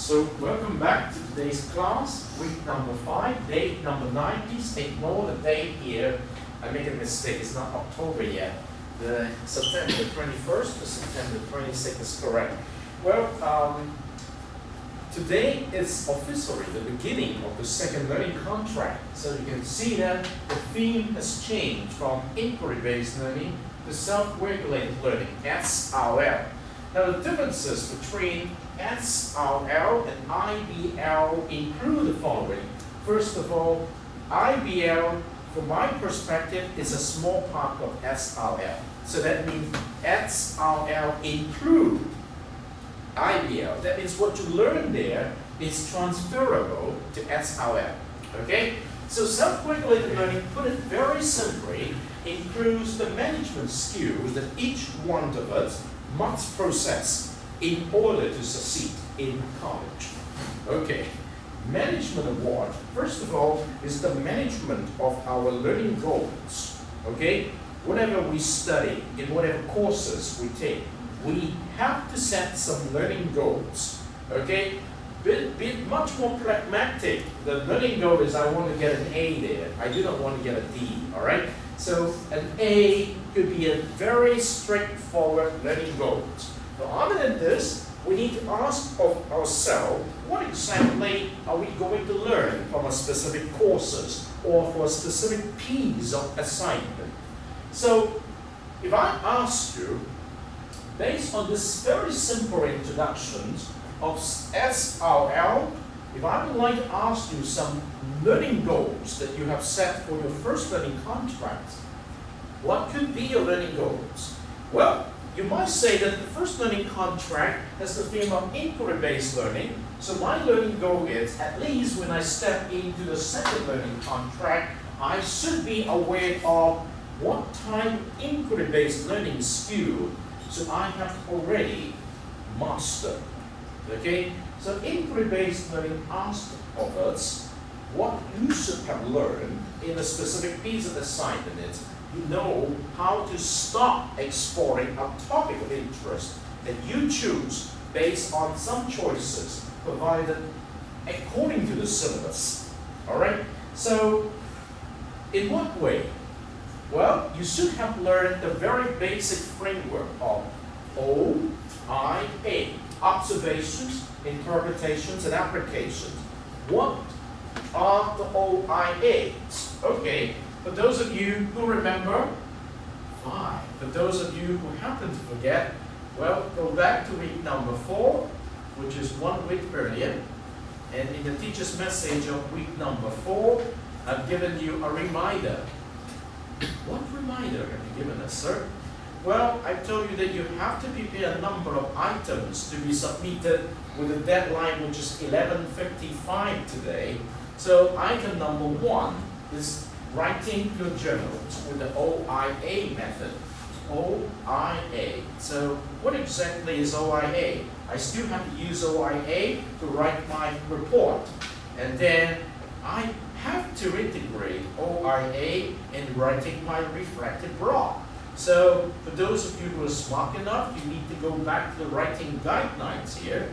So welcome back to today's class, week number 5, date number 9. Please ignore the date here. I made a mistake, it's not October yet. The September 21st to September 26th is correct. Well, today is officially the beginning of the second learning contract. So you can see that the theme has changed from inquiry-based learning to self-regulated learning, SRL. Now the differences between SRL and IBL include the following. First of all, IBL, from my perspective, is a small part of SRL. So that means SRL include IBL. That means what you learn there is transferable to SRL. Okay? So self-regulated learning, put it very simply, includes the management skills that each one of us must possess in order to succeed in college. Okay, management award, first of all, is the management of our learning goals. Okay, whatever we study, in whatever courses we take, we have to set some learning goals. Okay, be much more pragmatic. The learning goal is I want to get an A there. I do not want to get a D, all right? So an A could be a very straightforward learning goal. But other than this, we need to ask of ourselves, what exactly are we going to learn from a specific courses or for a specific piece of assignment? So if I ask you, based on this very simple introductions of SRL, if I would like to ask you some learning goals that you have set for your first learning contract, what could be your learning goals? Well, you might say that the first learning contract has the theme of inquiry-based learning. So my learning goal is, at least when I step into the second learning contract, I should be aware of what type of inquiry-based learning skill so I have already mastered. Okay? So inquiry-based learning asks of us what you should have learned in a specific piece of assignment. It's you know how to start exploring a topic of interest that you choose based on some choices provided according to the syllabus. All right? So in what way? Well, you should have learned the very basic framework of OIA, observations, interpretations, and applications. What are the OIAs? Okay, for those of you who remember, fine. For those of you who happen to forget, well, go back to week number 4, which is 1 week earlier. And in the teacher's message of week number 4, I've given you a reminder. What reminder have you given us, sir? Well, I told you that you have to prepare a number of items to be submitted with a deadline which is 11:55 today. So item number 1 is writing your journals with the OIA method. OIA. So what exactly is OIA? I still have to use OIA to write my report. And then I have to integrate OIA in writing my reflective blog. So for those of you who are smart enough, you need to go back to the writing guidelines here.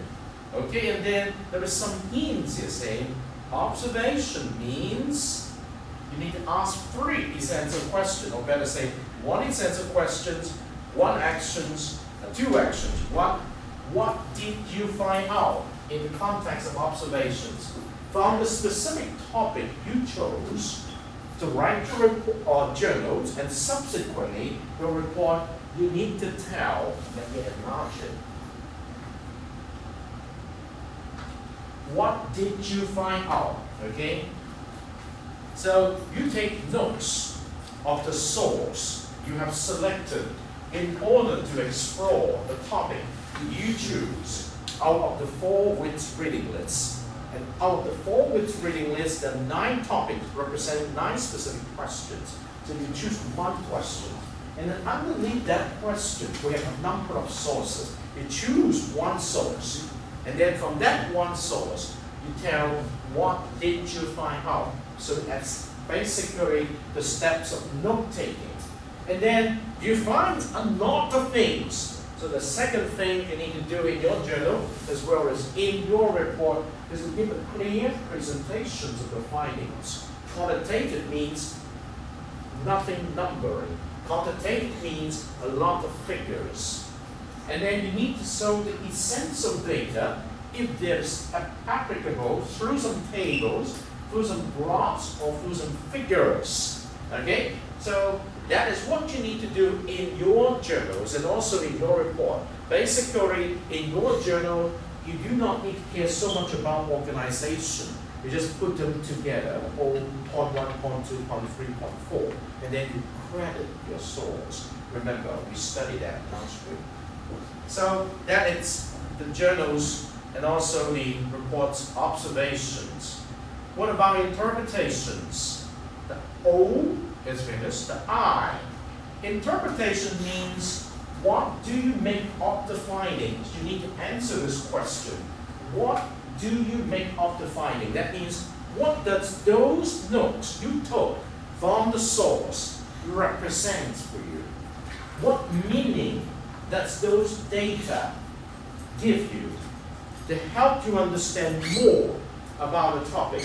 Okay, and then there is some hints here saying observation means you need to ask 3 essential questions, or better say 1 essential questions, 1 actions, 2 actions. What did you find out in the context of observations? From the specific topic you chose to write your report, journals, and subsequently your report, you need to tell, let me enlarge it. What did you find out? Okay? So you take notes of the source you have selected in order to explore the topic you choose out of the 4 weeks reading list. And out of the 4 weeks reading list, there are 9 topics representing 9 specific questions. So you choose 1 question. And then underneath that question, we have a number of sources. You choose 1 source. And then from that 1 source, you tell what did you find out. So that's basically the steps of note-taking. And then you find a lot of things. So the second thing you need to do in your journal, as well as in your report, is to give a clear presentations of the findings. Quantitative means nothing numbering. Quantitative means a lot of figures. And then you need to show the essential data, if there's applicable, through some tables, through some graphs, or through some figures. Okay? So that is what you need to do in your journals and also in your report. Basically, in your journal, you do not need to care so much about organization. You just put them together, all point 1, point 2, point 3, point 4, and then you credit your source. Remember, we studied that last week. So that is the journals and also the report's observations. What about interpretations? The O is finished. The I. Interpretation means, what do you make of the findings? You need to answer this question. What do you make of the finding? That means, what does those notes you took from the source represent for you? What meaning does those data give you to help you understand more about the topic?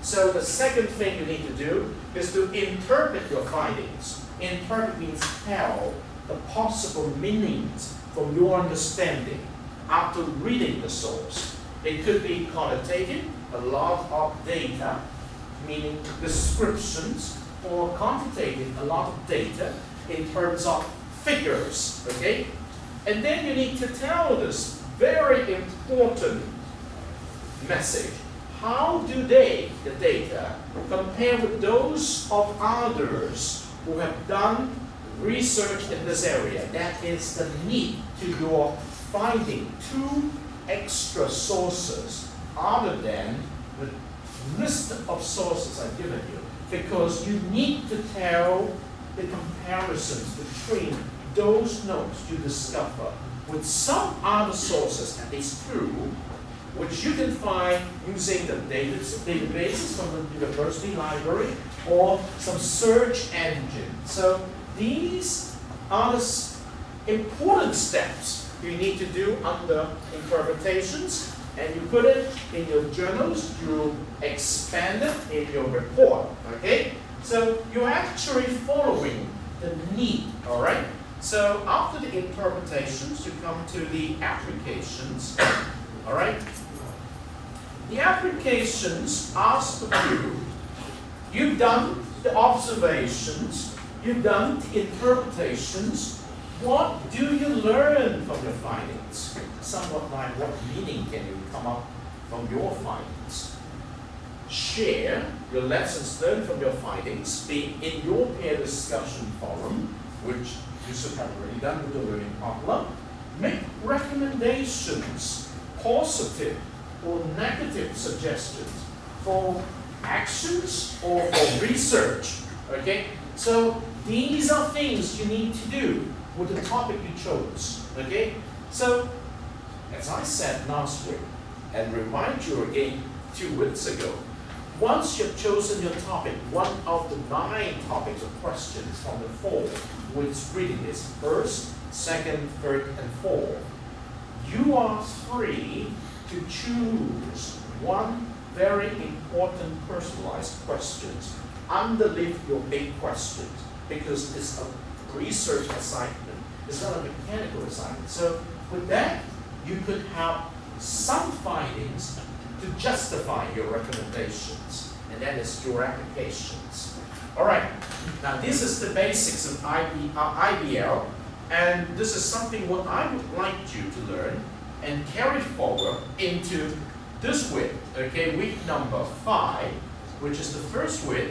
So the second thing you need to do is to interpret your findings. Interpret means tell the possible meanings from your understanding after reading the source. It could be quantitative, a lot of data, meaning descriptions, or quantitative, a lot of data in terms of figures, okay? And then you need to tell this very important message. How do they, the data, compare with those of others who have done research in this area? That is the need to your finding two extra sources other than the list of sources I've given you, because you need to tell the comparisons between those notes you discover with some other sources, at least two, which you can find using the databases from the university library or some search engine. So these are the important steps you need to do under interpretations, and you put it in your journals, you expand it in your report, okay? So you're actually following the need, all right? So after the interpretations, you come to the applications, all right? The applications ask of you, you've done the observations, you've done the interpretations, what do you learn from your findings? Somewhat like, what meaning can you come up from your findings? Share your lessons learned from your findings, be in your peer discussion forum, which you should have already done with the learning partner. Make recommendations, positive or negative suggestions for actions or for research. Okay? So these are things you need to do with the topic you chose. Okay? So, as I said last week, and remind you again 2 weeks ago, once you've chosen your topic, one of the 9 topics or questions from the 4, which reading is first, second, third, and fourth, you are free to choose one very important personalized questions underneath your 8 questions, because it's a research assignment. It's not a mechanical assignment. So with that, you could have some findings to justify your recommendations, and that is your applications. All right, now this is the basics of IBL, and this is something what I would like you to learn and carry forward into this week, okay, week number 5, which is the first week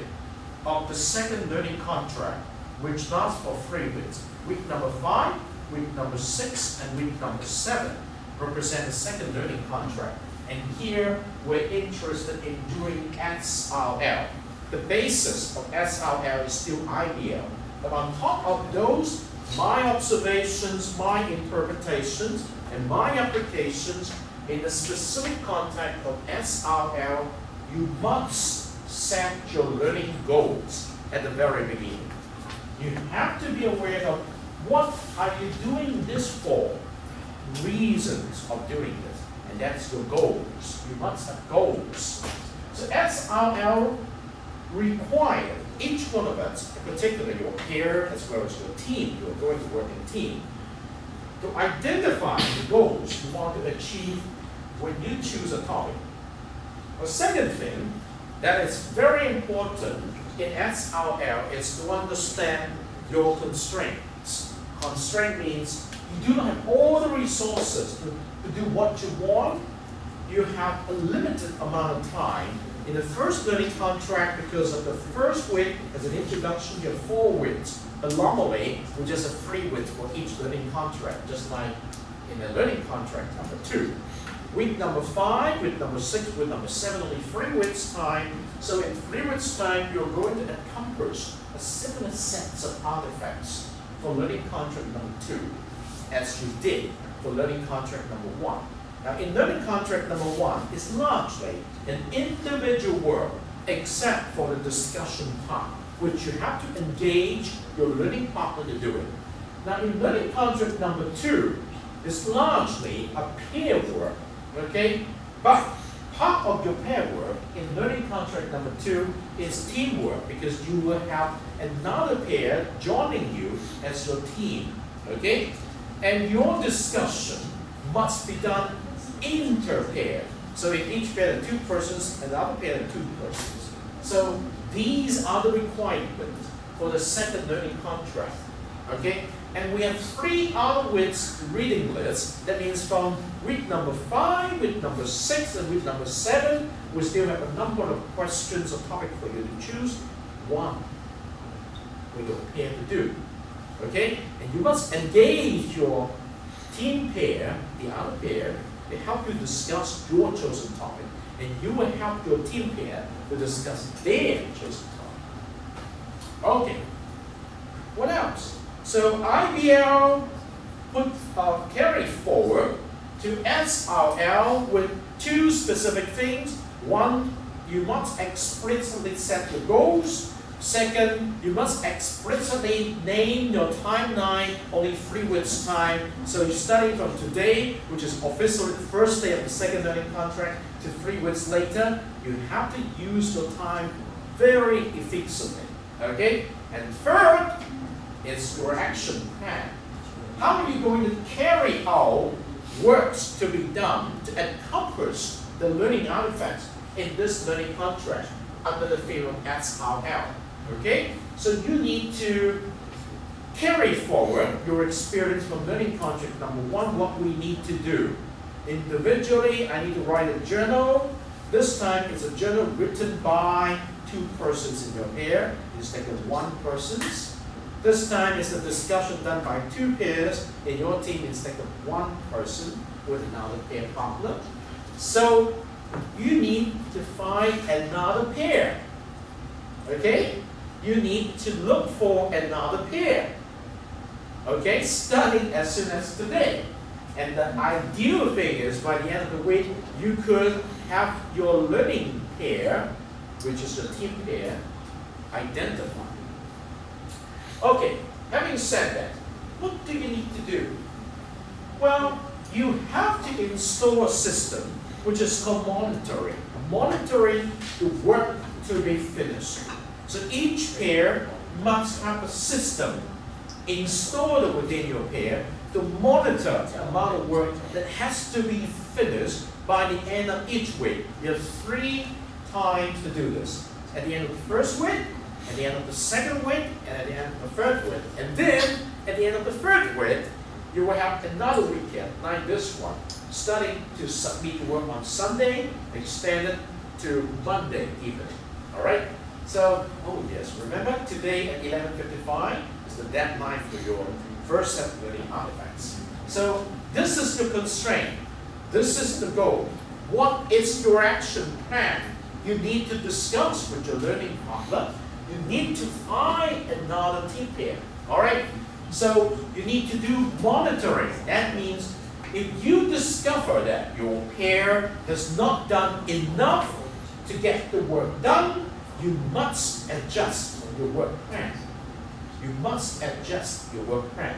of the second learning contract, which lasts for 3 weeks. Week number 5, week number 6, and week number 7 represent the second learning contract. And here we're interested in doing SRL. The basis of SRL is still IBL. But on top of those, my observations, my interpretations, and my applications in the specific context of SRL, you must set your learning goals at the very beginning. You have to be aware of what are you doing this for? reasons of doing this, and that's your goals. You must have goals. So SRL requires each one of us, particularly your peer as well as your team, you're going to work in a team, to identify the goals you want to achieve when you choose a topic. The second thing that is very important in SRL is to understand your constraints. Constraint means you do not have all the resources to do what you want. You have a limited amount of time. In the first learning contract, because of the first week as an introduction, you have 4 weeks. Normally, we just have 3 weeks for each learning contract, just like in the learning contract number 2. Week number 5, week number 6, week number 7, only 3 weeks time. So in 3 weeks time, you're going to accomplish a similar set of artifacts for learning contract number 2 as you did for learning contract number 1. Now in learning contract number 1, it's largely an individual work except for the discussion part, which you have to engage your learning partner to do it. Now in learning contract number 2, it's largely a pair work, okay? But part of your pair work in learning contract number 2 is teamwork, because you will have another pair joining you as your team, okay? And your discussion must be done inter-pair. So in each pair there are 2 persons, another pair there are 2 persons. So these are the requirements for the second learning contract, okay? And we have 3 other weeks reading lists. That means from week number 5, week number 6, and week number 7, we still have a number of questions or topics for you to choose. 1 we will pair to do, okay? And you must engage your team pair, the other pair, to help you discuss your chosen topic, and you will help your team pair to discuss their chosen topic. Okay, what else? So IBL put carry forward to SRL with 2 specific things. 1, you must explicitly set your goals. Second, you must explicitly name your timeline, only 3 weeks time. So you're starting from today, which is officially the first day of the second learning contract, to 3 weeks later. You have to use your time very efficiently, okay? And third, is your action plan. How are you going to carry out works to be done to accomplish the learning artifacts in this learning contract under the theme of SRL? Okay? So you need to carry forward your experience from learning contract number 1, what we need to do. Individually, I need to write a journal. This time it's a journal written by 2 persons in your pair instead of 1 person's. This time it's a discussion done by 2 pairs in your team instead of 1 person with another pair partner. So you need to find another pair. Okay? You need to look for another pair. Okay? Starting as soon as today. And the ideal thing is by the end of the week, you could have your learning pair, which is your team pair, identified. Okay, having said that, what do you need to do? Well, you have to install a system which is called monitoring. Monitoring the work to be finished. So each pair must have a system installed within your pair to monitor the amount of work that has to be finished by the end of each week. You have 3 times to do this. At the end of the first week, at the end of the second week, and at the end of the third week. And then, at the end of the third week, you will have another weekend, like this one, starting to submit your work on Sunday, extended to Monday evening. All right? So, oh yes, remember today at 11:55 is the deadline for your first set of learning artifacts. So, this is the constraint. This is the goal. What is your action plan? You need to discuss with your learning partner. You need to find another team pair. All right? So you need to do monitoring. That means if you discover that your pair has not done enough to get the work done, you must adjust your work plan. You must adjust your work plan.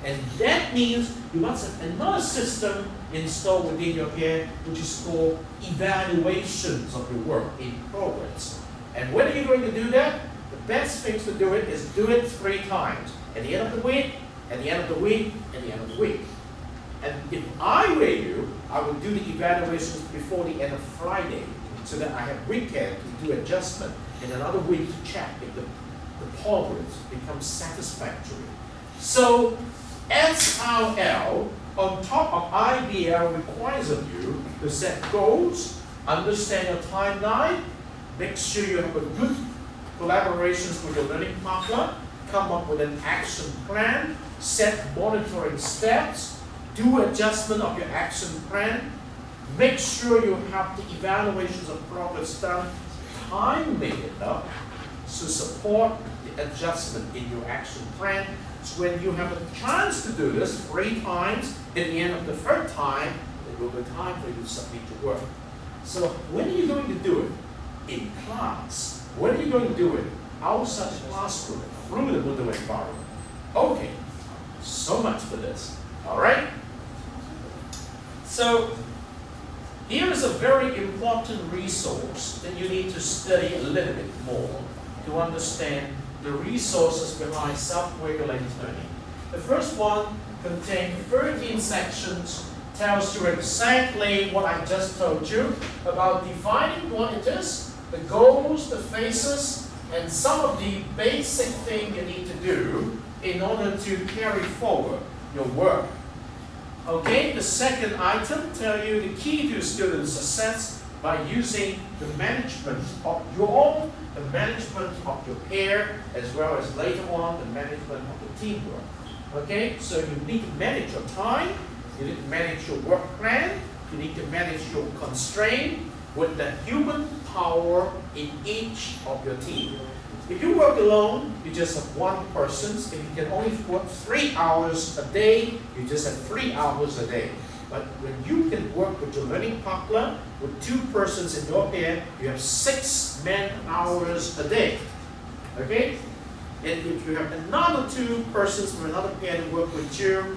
And that means you must have another system installed within your pair, which is called evaluations of your work in progress. And when are you going to do that? The best thing to do it is do it 3 times. At the end of the week, at the end of the week, at the end of the week. And if I were you, I would do the evaluations before the end of Friday, so that I have weekend to do adjustment and another week to check if the progress becomes satisfactory. So SRL on top of IBL requires of you to set goals, understand your timeline, make sure you have a good collaborations with your learning partner, come up with an action plan, set monitoring steps, do adjustment of your action plan, make sure you have the evaluations of progress done timely enough to support the adjustment in your action plan. So when you have a chance to do this 3 times, at the end of the 3rd time, it will be time for you to submit your work. So when are you going to do it? In class. When are you going to do it? Outside the classroom, through the Moodle environment. Okay, so much for this. All right? So here is a very important resource that you need to study a little bit more to understand the resources behind self-regulated learning. The first one contains 13 sections, tells you exactly what I just told you about defining what it is, the goals, the phases, and some of the basic things you need to do in order to carry forward your work. Okay, the second item tells you the key to student success by using the management of your pair, as well as later on the management of the teamwork. Okay, so you need to manage your time, you need to manage your work plan, you need to manage your constraint with the human power in each of your team. If you work alone, you just have 1 person. If you can only work 3 hours a day, you just have 3 hours a day. But when you can work with your learning partner, with 2 persons in your pair, you have 6 man-hours a day. Okay? And if you have another 2 persons from another pair to work with you,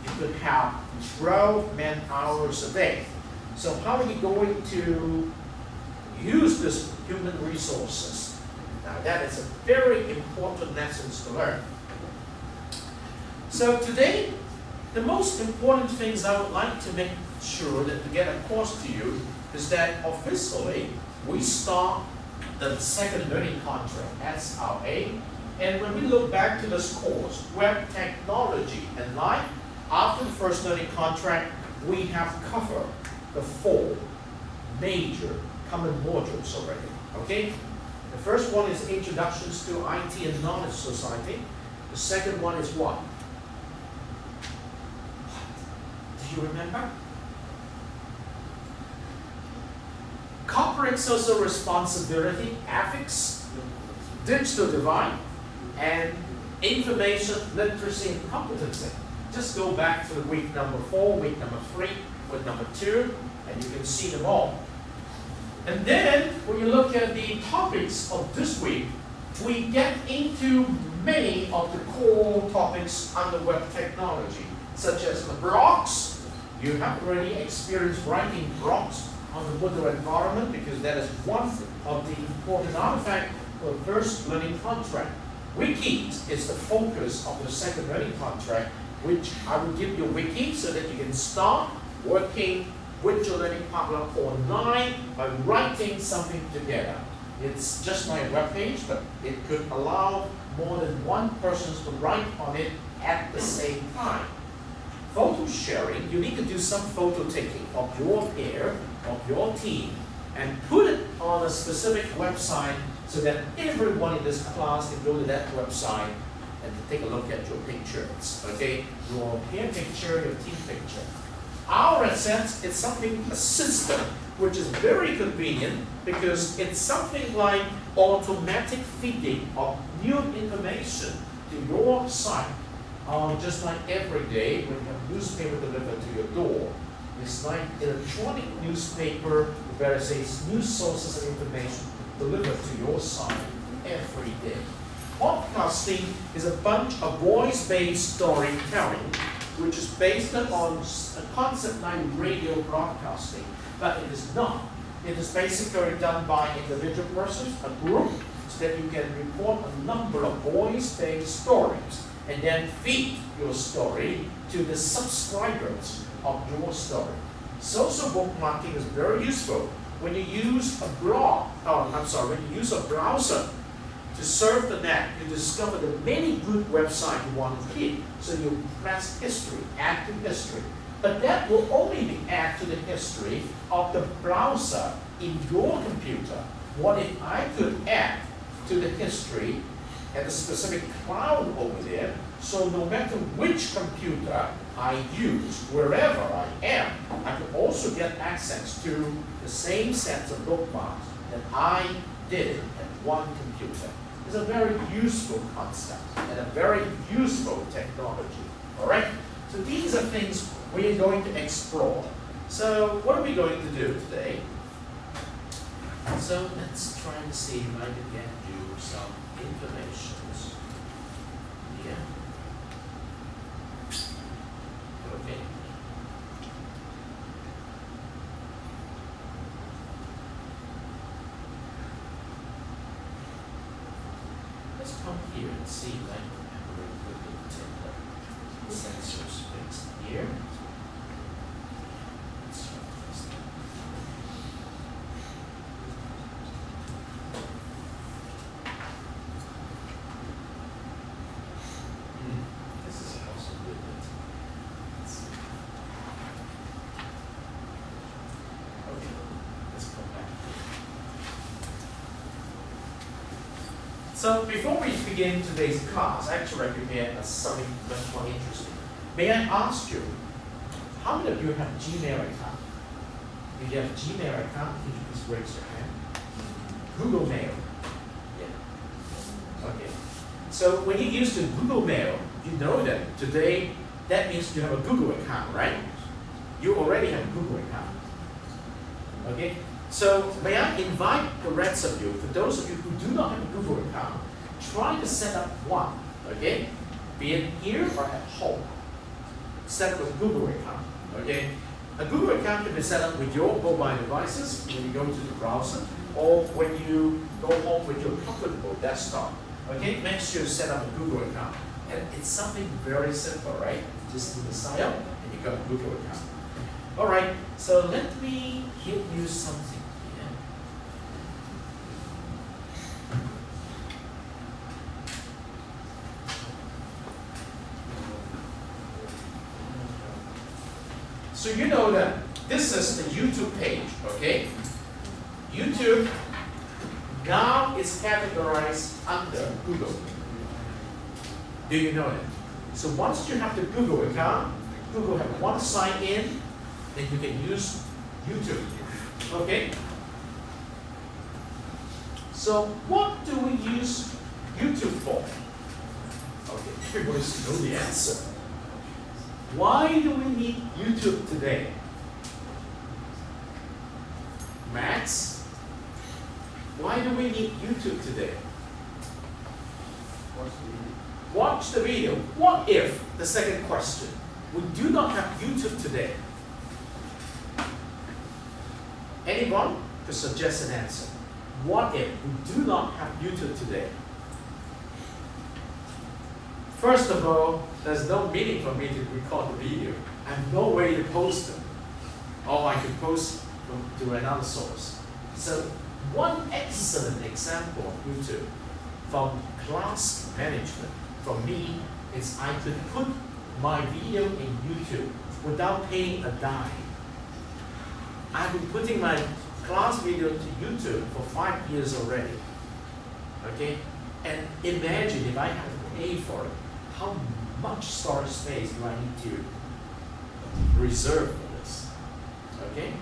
you could have 12 man-hours a day. So how are you going to use this human resources? Now that is a very important lesson to learn. So today, the most important things I would like to make sure that to get across to you is that officially we start the second learning contract, SRA, and when we look back to this course, Web Technology and Life, after the first learning contract, we have covered the 4 major common modules already. Okay? The first one is Introductions to IT and Knowledge Society. The second one is what? Do you remember? Corporate Social Responsibility, Ethics, Digital Divide, and Information Literacy and Competency. Just go back to the week number 4, week number 3, week number 2, and you can see them all. And then, when you look at the topics of this week, we get into many of the core topics under web technology, such as the blogs. You have already experienced writing blogs on the Moodle environment because that is one of the important artifacts for the first learning contract. Wikis is the focus of the second learning contract, which I will give you a wiki so that you can start working with your learning partner online by writing something together. It's just my webpage, but it could allow more than 1 person to write on it at the same time. Photo sharing, you need to do some photo taking of your pair, of your team, and put it on a specific website so that everyone in this class can go to that website and take a look at your pictures. Okay, your pair picture, your team picture. Our assets is something, a system, which is very convenient because it's something like automatic feeding of new information to your site. Just like every day when you have newspaper delivered to your door. It's like electronic newspaper where it says news sources of information delivered to your site every day. Podcasting is a bunch of voice-based storytelling, which is based on a concept like radio broadcasting, but it is not. It is basically done by individual persons, a group, so that you can report a number of voice-based stories and then feed your story to the subscribers of your story. Social bookmarking is very useful when you use a blog, when you use a browser to surf the net. You discover the many good websites you want to keep. So you press history, add to history. But that will only be add to the history of the browser in your computer. What if I could add to the history at a specific cloud over there, so no matter which computer I use, wherever I am, I can also get access to the same sets of bookmarks that I did at one computer. It's a very useful concept and a very useful technology. All right? So these are things we are going to explore. So what are we going to do today? So let's try and see if I can get you some information here. Okay. Let's come here and see if I can have a very good look at the sensors fixed here. Let's try this. This is also good. Let's see. Okay, let's go back. So before we begin today's class, actually I prepared something much more interesting. May I ask you, how many of you have Gmail account? If you have Gmail account, could you please raise your hand? Google Mail. Yeah. Okay. So when you use the Google Mail, you know that today, that means you have a Google account, right? You already have a Google account. Okay? So may I invite the rest of you, for those of you who do not have a Google account, try to set up one, okay? Be it here or at home. Set up a Google account, okay? A Google account can be set up with your mobile devices when you go to the browser, or when you go home with your comfortable desktop, okay? Make sure you set up a Google account. And it's something very simple, right? Just do the sign up and you got a Google account. All right, so let me give you something here. So you know that this is the YouTube page, okay? YouTube now is categorized under Google. Do you know it? So once you have the Google account, Google have one sign in, then you can use YouTube. Okay? So what do we use YouTube for? Okay, everybody should know the answer. Why do we need YouTube today? Max? Why do we need YouTube today? Watch the video. What if, the second question, we do not have YouTube today? Anyone could suggest an answer. What if we do not have YouTube today? First of all, there's no meaning for me to record the video. I have no way to post them. Or I could post to another source. So one excellent example of YouTube from class management for me is I could put my video in YouTube without paying a dime. I've been putting my class video to YouTube for 5 years already. Okay? And imagine if I have to pay for it, how much storage space do I need to reserve for this? Okay?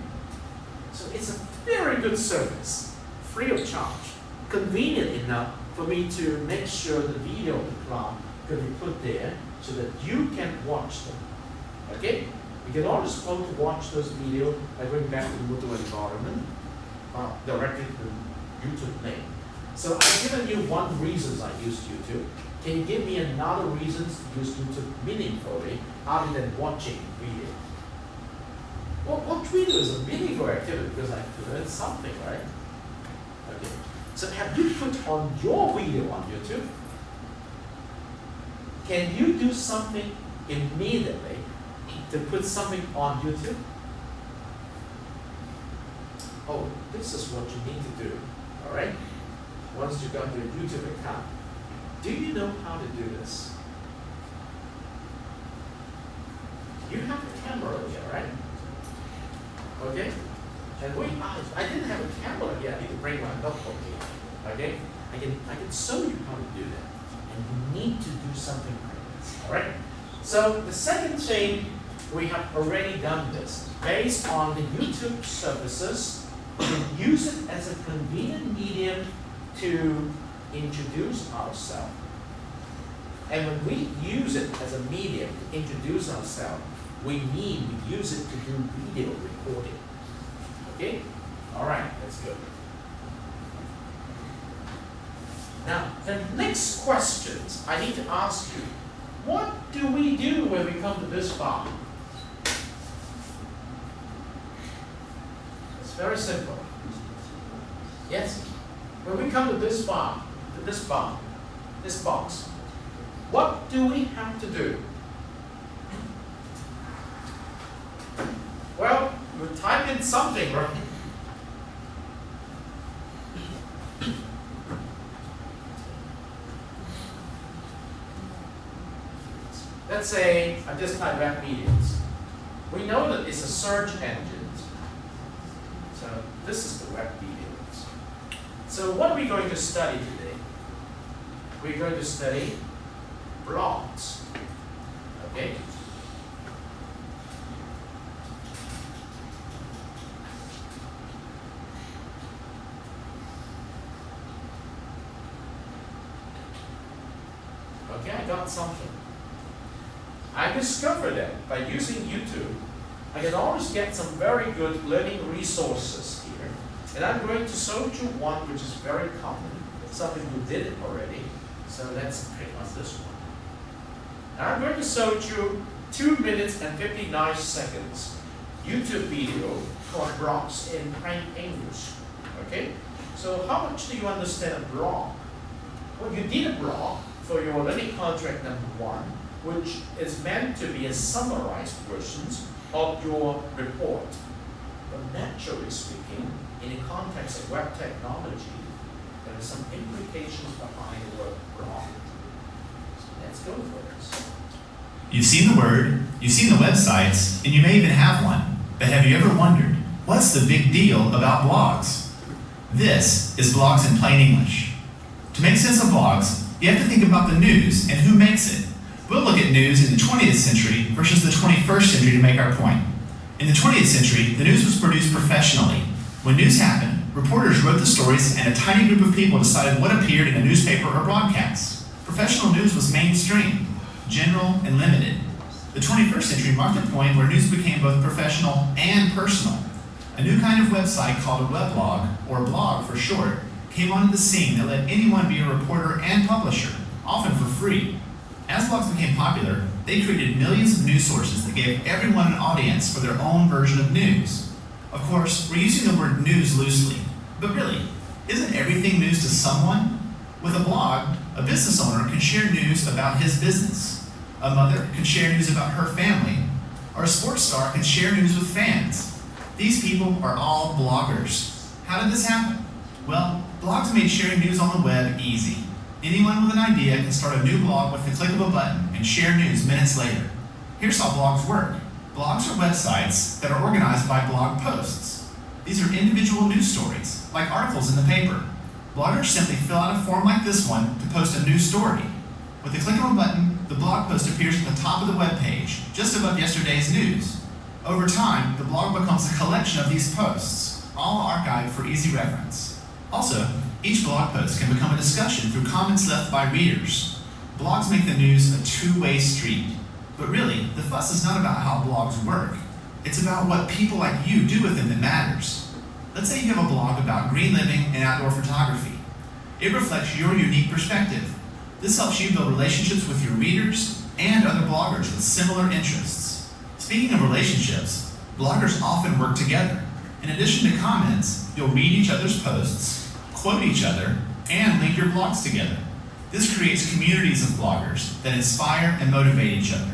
So it's a very good service, free of charge, convenient enough for me to make sure the video of the cloud can be put there so that you can watch them. Okay? You can always go to watch those videos by going back to the Moodle environment directly to the YouTube link. So I've given you one reason I used YouTube. Can you give me another reason to use YouTube meaningfully other than watching video? Well, watch video is a meaningful activity because I learned something, right? Okay. So have you put on your video on YouTube? Can you do something immediately to put something on YouTube? Oh, this is what you need to do, all right? Once you got your YouTube account. Do you know how to do this? You have a camera here, right? Okay? And I didn't have a camera yet. I need to bring my notebook here. Okay? I can show you how to do that. And you need to do something like this. Alright? So the second thing, we have already done this. Based on the YouTube services, we can use it as a convenient medium to introduce ourselves. And when we use it as a medium to introduce ourselves, we use it to do video recording. Okay? Alright, that's good. Now, the next questions I need to ask you. What do we do when we come to this far? It's very simple. Yes? When we come to this bar, this box, what do we have to do? Well, we type in something, right? Let's say I just type web mediums. We know that it's a search engine. So this is the web mediums. So what are we going to study today? We're going to study blogs. Okay? Okay, I got something. I discovered that by using YouTube, I can always get some very good learning resources here. And I'm going to show you one which is very common. It's something you did it already. So let's pick on this one. Now I'm going to show you 2 minutes and 59 seconds YouTube video called blogs in plain English. Okay? So how much do you understand a blog? Well, you did a blog for your learning contract number 1, which is meant to be a summarized version of your report. But naturally speaking, in the context of web technology, there are some implications behind the word blog. So let's go for this. You've seen the word, you've seen the websites, and you may even have one. But have you ever wondered, what's the big deal about blogs? This is Blogs in Plain English. To make sense of blogs, you have to think about the news and who makes it. We'll look at news in the 20th century versus the 21st century to make our point. In the 20th century, the news was produced professionally. When news happened, reporters wrote the stories and a tiny group of people decided what appeared in a newspaper or broadcast. Professional news was mainstream, general, and limited. The 21st century marked a point where news became both professional and personal. A new kind of website called a weblog, or blog for short, came onto the scene that let anyone be a reporter and publisher, often for free. As blogs became popular, they created millions of news sources that gave everyone an audience for their own version of news. Of course, we're using the word news loosely, but really, isn't everything news to someone? With a blog, a business owner can share news about his business. A mother can share news about her family, or a sports star can share news with fans. These people are all bloggers. How did this happen? Well, blogs made sharing news on the web easy. Anyone with an idea can start a new blog with the click of a button and share news minutes later. Here's how blogs work. Blogs are websites that are organized by blog posts. These are individual news stories, like articles in the paper. Bloggers simply fill out a form like this one to post a new story. With the click of a button, the blog post appears at the top of the web page, just above yesterday's news. Over time, the blog becomes a collection of these posts, all archived for easy reference. Also, each blog post can become a discussion through comments left by readers. Blogs make the news a two-way street. But really, the fuss is not about how blogs work. It's about what people like you do with them that matters. Let's say you have a blog about green living and outdoor photography. It reflects your unique perspective. This helps you build relationships with your readers and other bloggers with similar interests. Speaking of relationships, bloggers often work together. In addition to comments, you'll read each other's posts, quote each other, and link your blogs together. This creates communities of bloggers that inspire and motivate each other.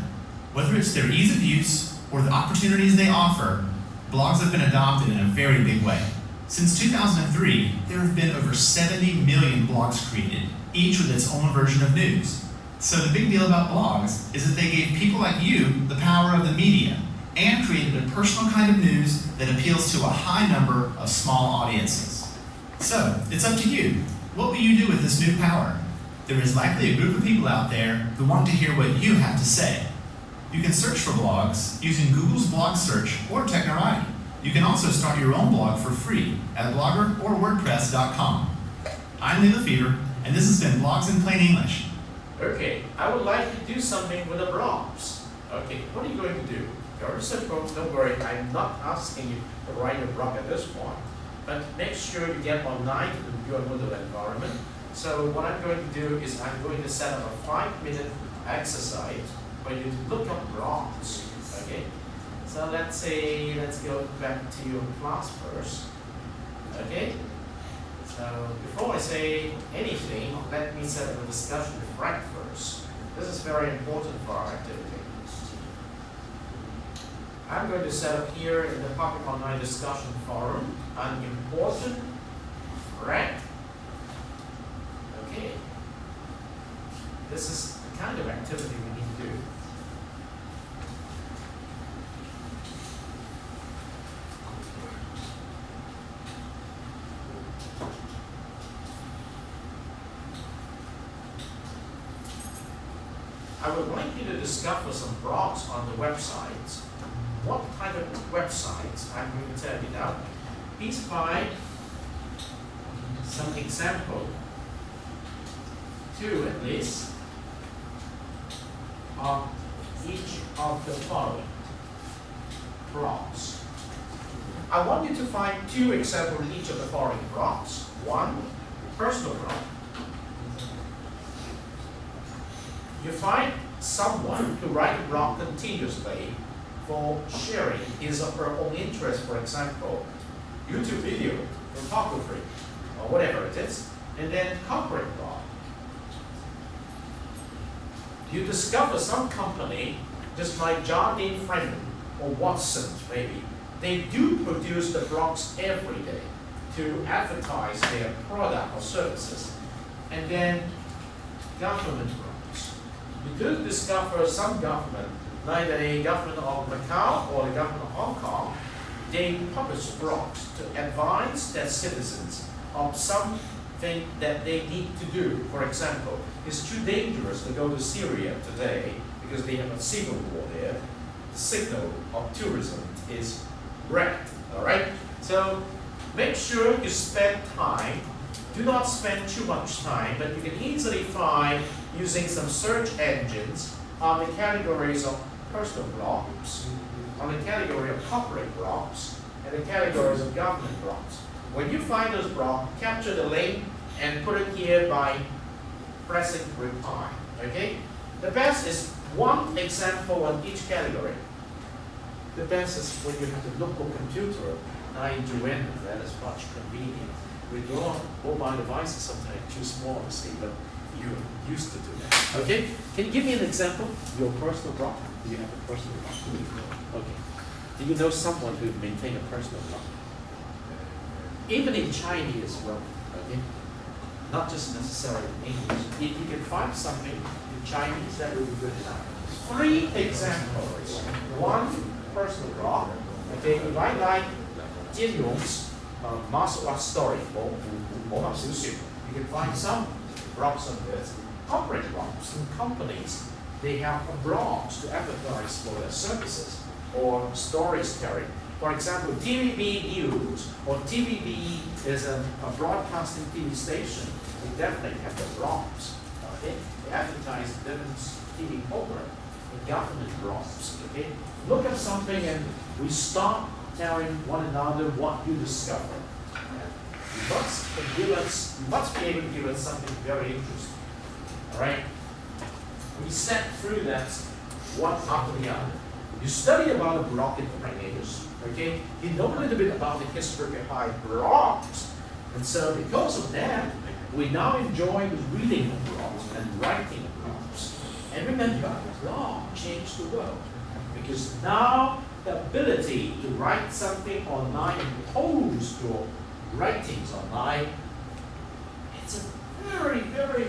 Whether it's their ease of use or the opportunities they offer, blogs have been adopted in a very big way. Since 2003, there have been over 70 million blogs created, each with its own version of news. So the big deal about blogs is that they gave people like you the power of the media and created a personal kind of news that appeals to a high number of small audiences. So, it's up to you. What will you do with this new power? There is likely a group of people out there who want to hear what you have to say. You can search for blogs using Google's blog search or Technorati. You can also start your own blog for free at blogger or wordpress.com. I'm Lee Lefevre, and this has been Blogs in Plain English. Okay, I would like to do something with the blogs. Okay, what are you going to do? Very simple, don't worry, I'm not asking you to write a blog at this point, but make sure you get online to your Moodle environment. So what I'm going to do is I'm going to set up a 5-minute exercise for you to look up blogs. Okay, so let's go back to your class first. Okay, so before I say anything, let me set up a discussion with Frank first. This is very important for our activity. I'm going to set up here in the public online discussion forum an important thread. Okay. This is the kind of activity we need to do. I would like you to discover some blogs on the websites. What type of websites? I'm going to tell you now. Please find some example, 2 at least, of each of the following blogs. I want you to find 2 examples in each of the following blogs. 1, personal blog. You find someone who writes a blog continuously for sharing his or her own interest, for example, YouTube video, photography, or whatever it is, and then corporate blog. You discover some company, just like Jardine Freeman or Watson, maybe, they do produce the blogs every day to advertise their product or services. And then government blogs. You do discover some government, like the government of Macau or the government of Hong Kong, they publish blogs to advise their citizens of something that they need to do. For example, it's too dangerous to go to Syria today because they have a civil war there. The signal of tourism is red, all right? So make sure you spend time. Do not spend too much time, but you can easily find, using some search engines, on the categories of personal blogs, on the category of corporate blogs, and the categories of government blogs. When you find those blogs, capture the link and put it here by pressing reply, okay? The best is 1 example on each category. The best is when you have the local computer, that is much convenient. With your mobile devices, sometimes too small to see, but you're used to do that. Okay? Can you give me an example? Your personal blog? Do you have a personal blog? Okay. Do you know someone who maintains a personal blog? Even in Chinese as well. Okay? Not just necessarily in English. If you can find something in Chinese, that would be good enough. 3 examples. 1 personal blog. Okay, if I like 金融 martial art story, you can find some blogs on this. Corporate blogs in companies, they have blogs to advertise for their services or storytelling. For example, TVB News or TVB is a broadcasting TV station. They definitely have their blogs. Okay? They advertise different TV programs and government blogs. Okay? Look at something and we start telling one another what you discover. you must be able to give us something very interesting. All right? We step through that one after the other. You study about a block in tornadoes, okay? You know a little bit about the history behind blocks. And so because of that, we now enjoy the reading of blocks and writing of blocks. And remember, block changed the world. Because now the ability to write something online and post your writings online, it's a very, very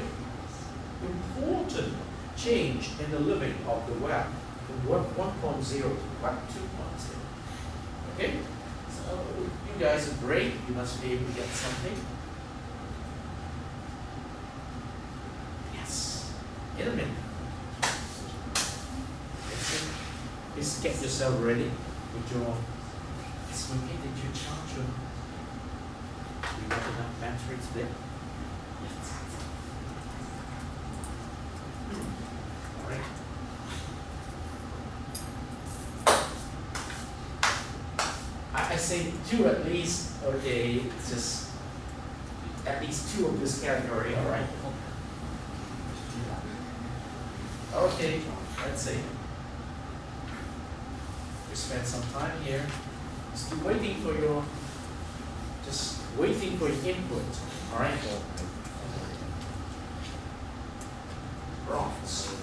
important change in the living of the web from Web 1.0 to Web 2.0. Okay? So you guys are great. You must be able to get something. Yes. In a minute. Please get yourself ready with your. It's okay that you charge your. You got enough battery today? Yes. All right. I say two at least. Okay, it's just at least two of this category. All right. Okay. Let's see. We spend some time here just waiting for your input. All right. Broths.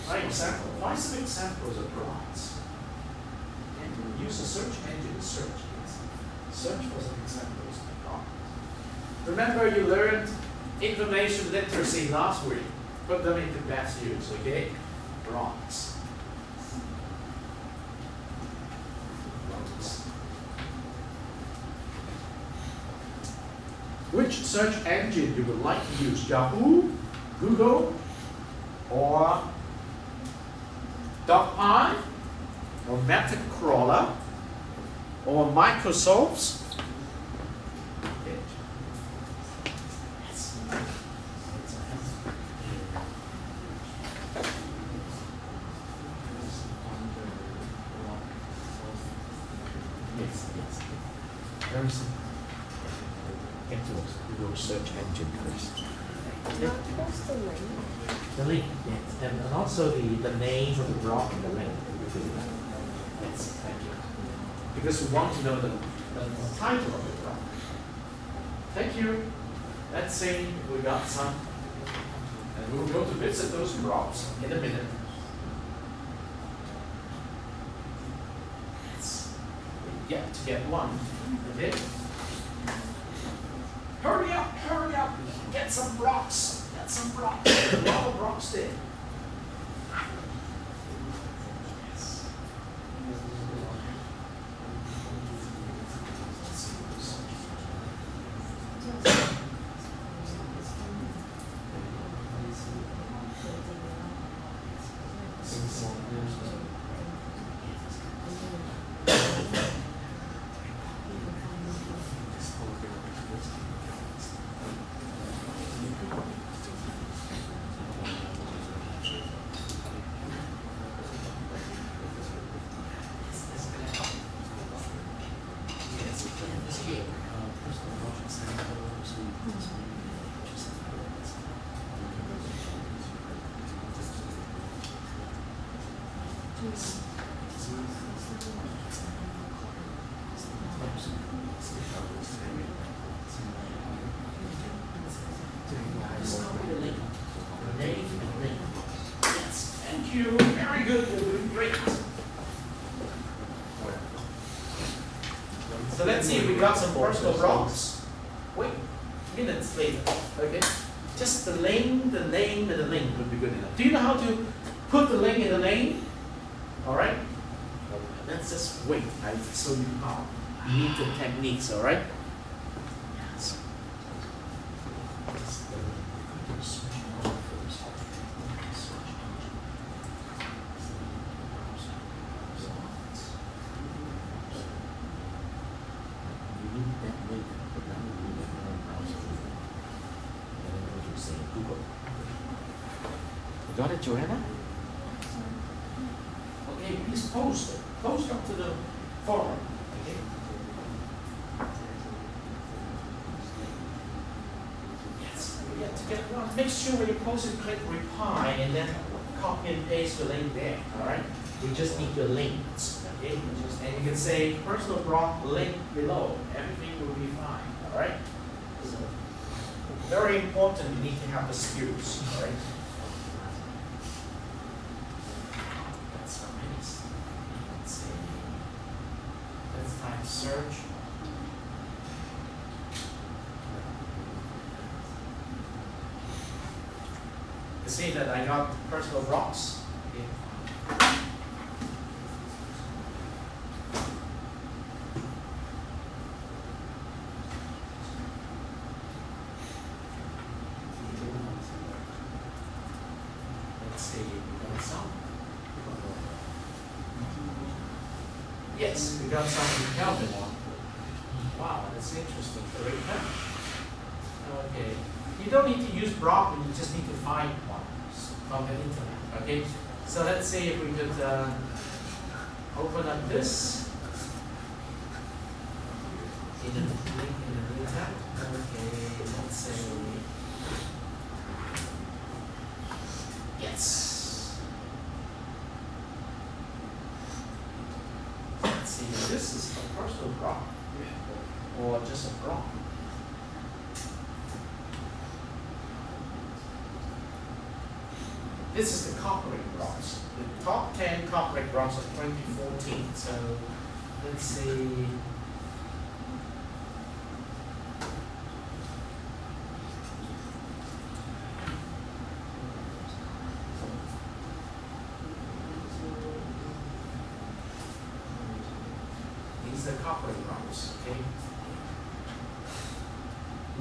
Find some examples of broths. And use a search engine to search. Search for some examples of broths. Remember, you learned information literacy last week. Put them into best use. Okay. Broths. Which search engine you would like to use? Yahoo, Google, or DocPy, or Metacrawler, or Microsoft's? Yes. Very simple. Get to Google search engine first. The link, yes. And also the name of the block and the link. Yes, thank you. Because we want to know the title of the block. Thank you. Let's see if we got some. And we'll go to visit those blocks in a minute. Yet to get one. Okay? Hurry up, get some blocks. There's a lot of blocks there. Yes. Yes, thank you. Very good. You're doing great. So let's see if we got some personal blocks. Wait, minutes later. Okay. Just the name, and the link would be good enough. Do you know how to put the link in the name? All right. Let's just wait. I show you how. You need the techniques. All right. Yes. You got it, Joanna? Okay, please post it. Post up to the forum. Okay. Make sure when you post it, click reply and then copy and paste the link there. All right. We just need your links. Okay. And you can say personal blog link below. Everything will be fine. All right. So, very important. You need to have the skills. All right. That's nice. Let's see. Let's type search. You see that I got personal blocks. Okay. Let's see, we got some. Yes, we got some Calvin one. Wow, that's interesting. Okay. You don't need to use block, you just need to find one from the internet. Okay. So let's see if we could open up this in the link in the new tab. Okay, let's say yes. Let's see, this is a personal block or just a block. This is the copyright blocks, the top 10 copyright blocks of 2014. So let's see. These are copyright blocks, okay?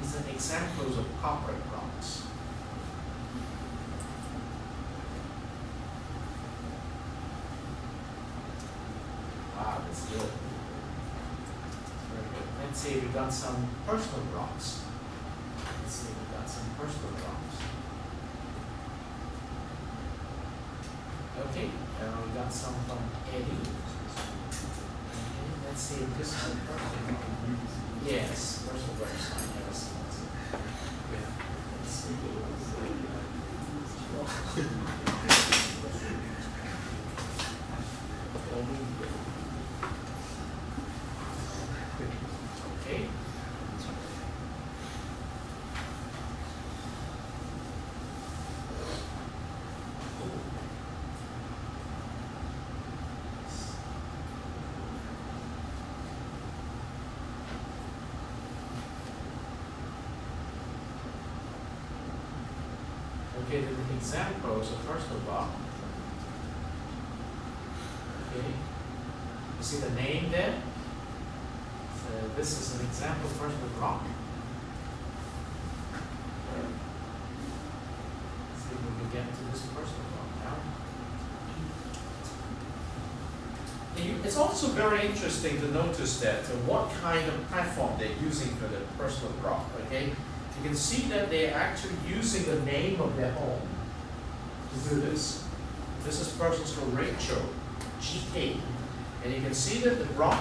These are examples of copyright blocks. Wow, that's good. Very good. Let's see, we got some personal blocks. Let's see, we got some personal blocks. Okay, we got some from Eddie. Okay, let's see if this is a personal block. Yes, personal website. Yes. Let's see. Okay. Okay, the examples of personal block. Okay. You see the name there? So this is an example personal block. Let's see if we can get to this personal block now. It's also very interesting to notice that what kind of platform they're using for the personal block, okay? You can see that they're actually using the name of their home to do this. This is person's called Rachel GK. And you can see that the block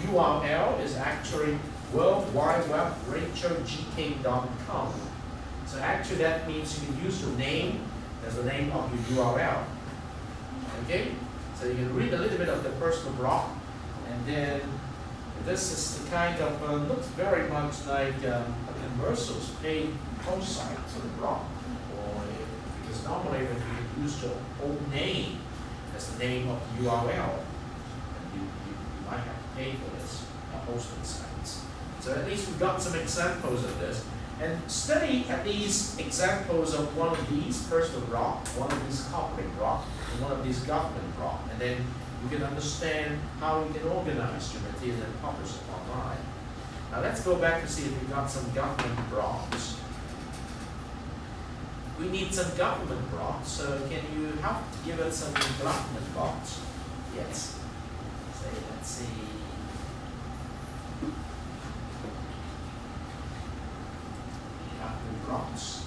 URL is actually World Wide Web RachelGK.com. So actually that means you can use your name as the name of your URL. Okay? So you can read a little bit of the personal block, and then this is the kind of, looks very much like commercials, paid post site for the blog. Or because normally when you use your own name as the name of the URL, you might have to pay for this hosting sites. So at least we've got some examples of this. And study at least examples of one of these personal block, one of these corporate block, and one of these government block. And then you can understand how you can organize your material and publish it online. Now let's go back to see if we've got some government blocks. We need some government blocks, so can you help give us some government blocks? Yes. So let's see. Government blocks.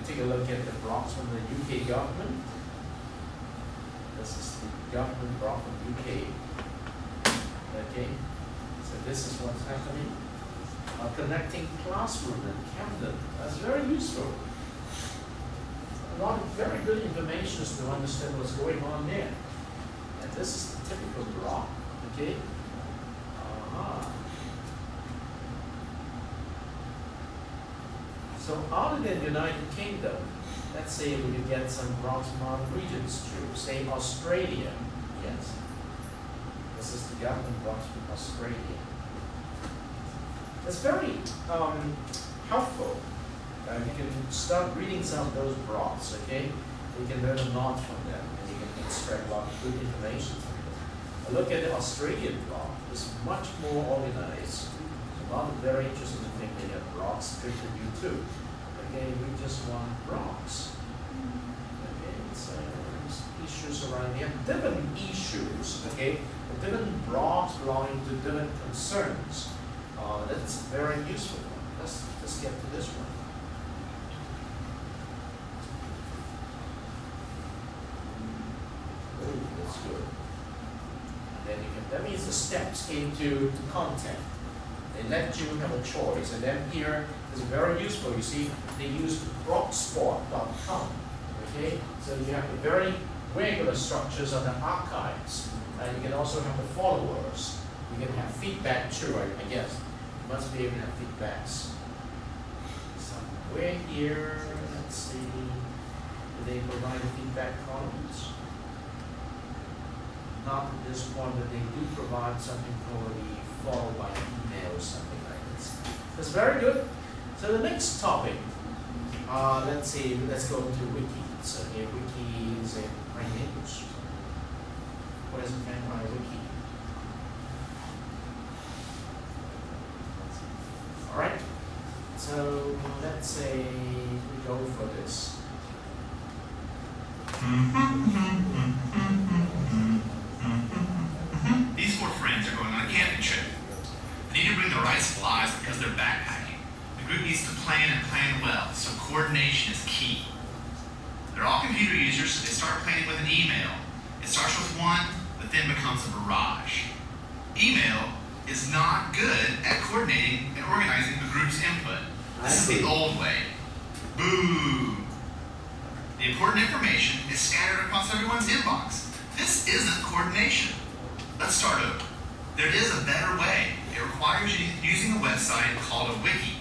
Take a look at the blocks from the UK government. This is the government block from UK. Okay, so this is what's happening. Connecting classroom and Camden. That's very useful. A lot of very good information to understand what's going on there. And this is the typical block. Okay. So other than United Kingdom, let's say we could get some blocks from other regions too. Say Australia. Yes. This is the government blocks from Australia. It's very helpful. You can start reading some of those blogs, okay? You can learn a lot from them, and you can extract a lot of good information from them. A look at the Australian blog. It's much more organized. A lot of very interesting things. They have blogs to you too. Okay, we just want blogs. Okay, so there's issues around. We have different issues, okay? Different blogs belonging to different concerns. That's a very useful one. Let's get to this one. Oh, that's good. And then that means the steps into the content. They let you have a choice. And then here is very useful. You see, they use blogspot.com. Okay, so you have the very regular structures of the archives. And you can also have the followers. You can have feedback too, I guess. You must be able to have feedbacks. Somewhere here, let's see, do they provide feedback columns? Not at this point, but they do provide something for the followed by email or something like this. That's very good. So the next topic, let's see, let's go to wiki. So here, wiki is in plain English. What is meant by wiki? All right. So let's say we go for this. These four friends are going on a camping trip. They need to bring the right supplies because they're backpacking. The group needs to plan and plan well, so coordination is key. They're all computer users, so they start planning with an email. It starts with one, but then becomes a barrage. Email is not good at coordinating and organizing the group's input. This is the old way. Boo! The important information is scattered across everyone's inbox. This isn't coordination. Let's start over. There is a better way. It requires using a website called a wiki.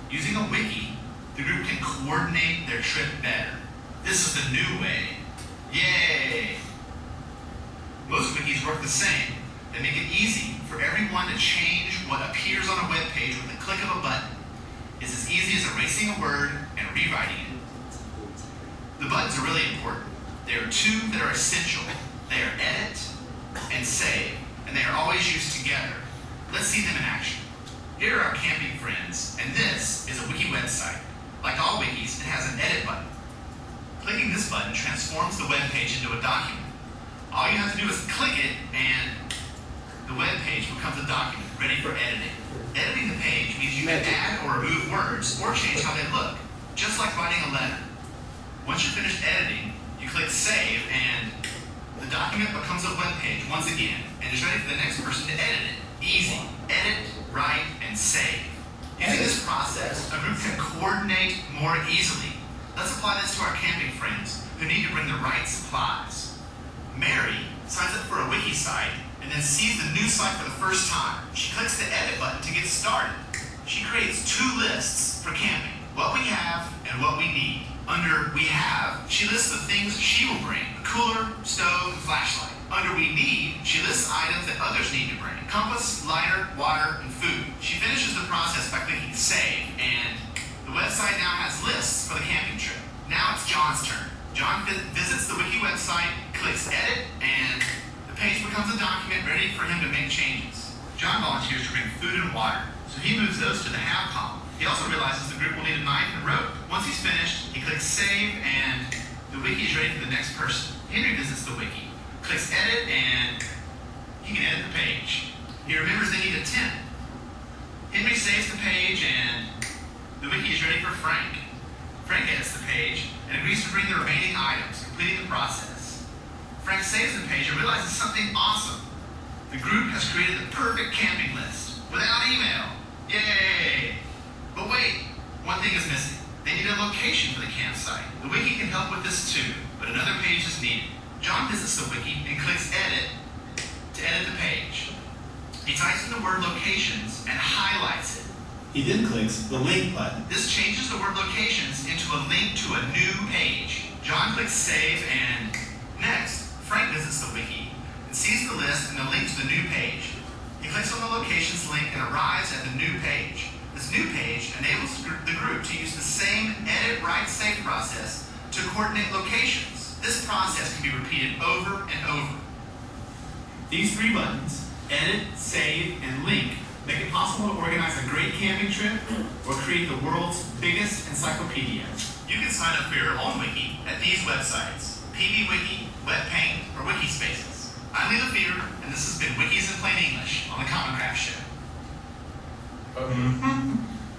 Using a wiki, the group can coordinate their trip better. This is the new way. Yay! Most wikis work the same. They make it easy for everyone to change what appears on a web page with a click of a button. It's as easy as erasing a word and rewriting it. The buttons are really important. There are two that are essential. They are edit and save, and they are always used together. Let's see them in action. Here are our camping friends, and this is a wiki website. Like all wikis, it has an edit button. Clicking this button transforms the web page into a document. All you have to do is click it, and the web page becomes a document ready for editing. Editing the page means you can add or remove words or change how they look, just like writing a letter. Once you're finished editing, you click save, and the document becomes a web page once again, and is ready for the next person to edit it. Easy. Edit, write, and save. Using this process, a group can coordinate more easily. Let's apply this to our camping friends who need to bring the right supplies. Mary signs up for a wiki site and then sees the new site for the first time. She clicks the edit button to get started. She creates two lists for camping, what we have and what we need. Under we have, she lists the things she will bring, a cooler, stove, and flashlight. Under we need, she lists items that others need to bring, compass, lighter, water, and food. She finishes the process by clicking save, and the website now has lists for the camping trip. Now it's John's turn. John visits the wiki website, clicks edit, and the page becomes a document ready for him to make changes. John volunteers to bring food and water, so he moves those to the have column. He also realizes the group will need a knife and rope. Once he's finished, he clicks save, and the wiki is ready for the next person. Henry visits the wiki, clicks edit, and he can edit the page. He remembers they need a tent. Henry saves the page, and the wiki is ready for Frank. Frank edits the page and agrees to bring the remaining items, completing the process. Frank saves the page and realizes something awesome. The group has created the perfect camping list without email. Yay! But wait, one thing is missing. They need a location for the campsite. The wiki can help with this too, but another page is needed. John visits the wiki and clicks edit to edit the page. He types in the word locations and highlights it. He then clicks the link button. This changes the word locations into a link to a new page. John clicks save and next, Frank visits the wiki and sees the list and the link to the new page. He clicks on the locations link and arrives at the new page. This new page enables the group to use the same edit, write, save process to coordinate locations. This process can be repeated over and over. These three buttons, edit, save, and link, make it possible to organize a great camping trip or create the world's biggest encyclopedia. You can sign up for your own wiki at these websites, PBWiki, WebPaint, or Wikispaces. I'm Lee Lefevre, and this has been Wikis in Plain English on the Common Craft Show. Okay.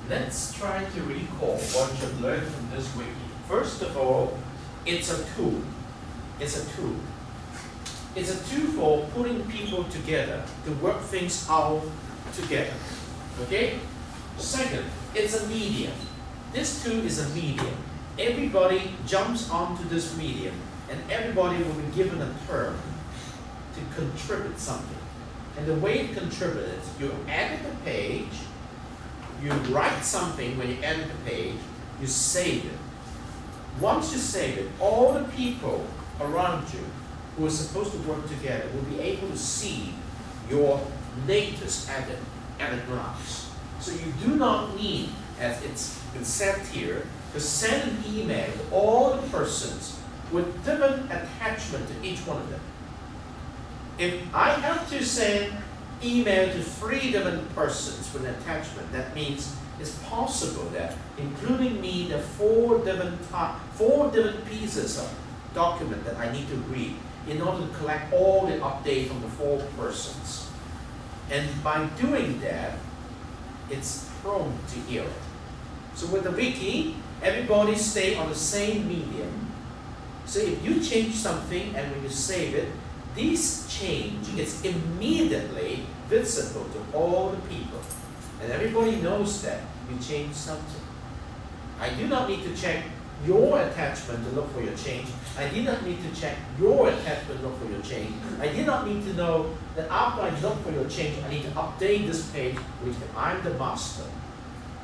Let's try to recall what you've learned from this wiki. First of all, it's a tool. It's a tool. It's a tool for putting people together to work things out together. Okay? Second, it's a medium. This tool is a medium. Everybody jumps onto this medium, and everybody will be given a term to contribute something. And the way to contribute is you edit the page, you write something when you edit the page, you save it. Once you save it, all the people around you who are supposed to work together will be able to see your latest edit drafts. So you do not need, as it's been said here, to send an email to all the persons with different attachment to each one of them. If I have to send email to 3 different persons with an attachment, that means it's possible that, including me, there are 4 different pieces of document that I need to read in order to collect all the updates from the 4 persons. And by doing that, it's prone to error. So with the wiki, everybody stay on the same medium. So if you change something and when you save it, this change is immediately visible to all the people. And everybody knows that you changed something. I do not need to check your attachment to look for your change. I did not need to check your attachment to look for your change. I did not need to know that after I look for your change, I need to update this page, which I'm the master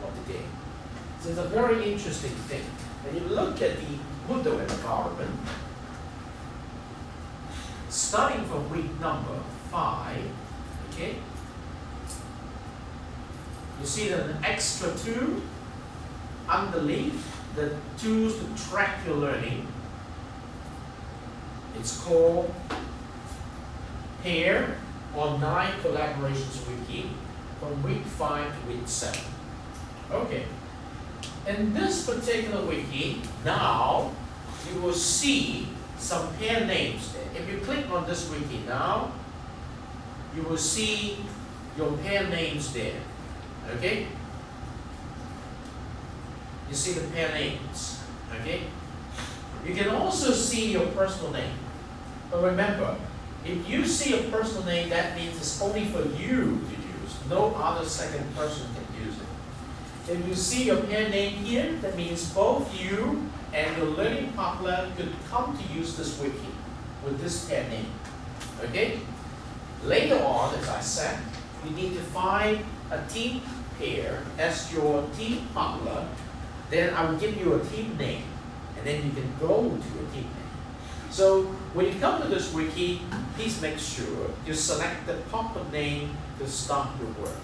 of the game. So it's a very interesting thing. When you look at the Moodle environment, starting from week number 5, okay, you see that an extra tool underneath the tools to track your learning. It's called Pair Online Collaborations Wiki from week 5 to week 7. Okay. In this particular wiki, now you will see some pair names there. If you click on this wiki now, you will see your pair names there. Okay? You see the pair names. Okay? You can also see your personal name. But remember, if you see a personal name, that means it's only for you to use. No other second person can use it. If you see your pair name here, that means both you and your learning partner could come to use this wiki with this pair name. Okay? Later on, as I said, you need to find a team pair as your team partner. Then I will give you a team name, and then you can go to your team name. So when you come to this wiki, please make sure you select the proper name to start your work.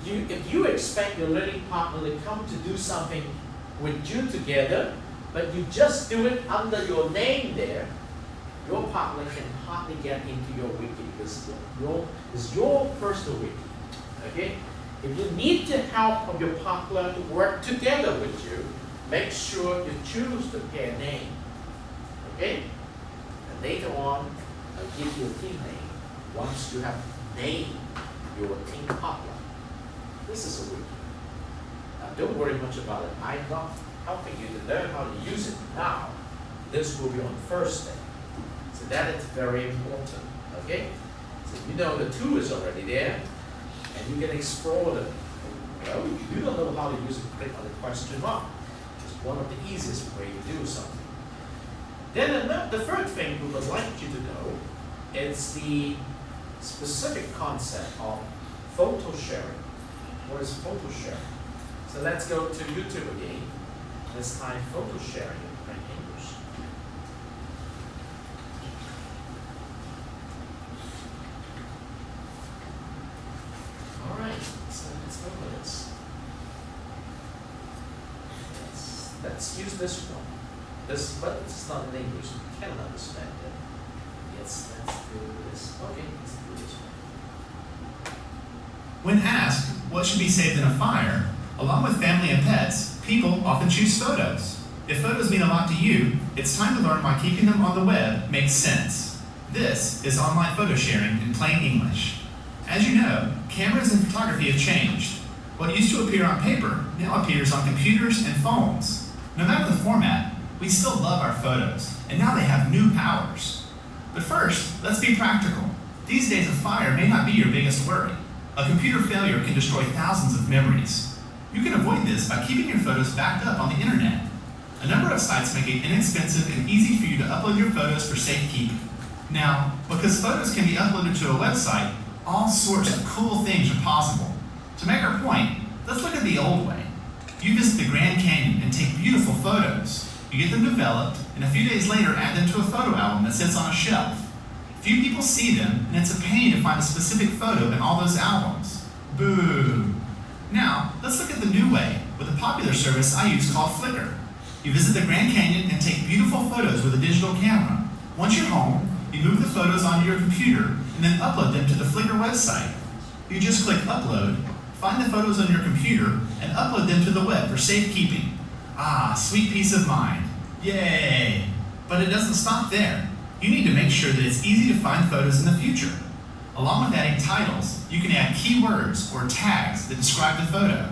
If you expect your learning partner to come to do something with you together, but you just do it under your name there, your partner can hardly get into your wiki because it's your personal wiki. Okay? If you need the help of your partner to work together with you, make sure you choose the pair name. Okay? And later on, I'll give you a team name once you have named your team partner. This is a wiki. Now don't worry much about it. I'm not helping you to learn how to use it now. This will be on Thursday. So that is very important, okay? So you know the tool is already there, and you can explore them. Well, if you don't know how to use it, click on the question mark. It's one of the easiest way to do something. Then the third thing we would like you to know is the specific concept of photo sharing. What is photo sharing? So let's go to YouTube again. This time photo sharing in plain English. All right, so let's go with this. Let's use this one. This, but it's not in English. You cannot understand it. Yes, let's do this. Okay, let's do this one. When asked what should be saved in a fire, along with family and pets, people often choose photos. If photos mean a lot to you, it's time to learn why keeping them on the web makes sense. This is online photo sharing in plain English. As you know, cameras and photography have changed. What used to appear on paper now appears on computers and phones. No matter the format, we still love our photos, and now they have new powers. But first, let's be practical. These days, a fire may not be your biggest worry. A computer failure can destroy thousands of memories. You can avoid this by keeping your photos backed up on the internet. A number of sites make it inexpensive and easy for you to upload your photos for safekeeping. Now, because photos can be uploaded to a website, all sorts of cool things are possible. To make our point, let's look at the old way. You visit the Grand Canyon and take beautiful photos. You get them developed, and a few days later add them to a photo album that sits on a shelf. Few people see them, and it's a pain to find a specific photo in all those albums. Boo! Now, let's look at the new way, with a popular service I use called Flickr. You visit the Grand Canyon and take beautiful photos with a digital camera. Once you're home, you move the photos onto your computer, and then upload them to the Flickr website. You just click Upload, find the photos on your computer, and upload them to the web for safekeeping. Ah, sweet peace of mind. Yay! But it doesn't stop there. You need to make sure that it's easy to find photos in the future. Along with adding titles, you can add keywords or tags that describe the photo.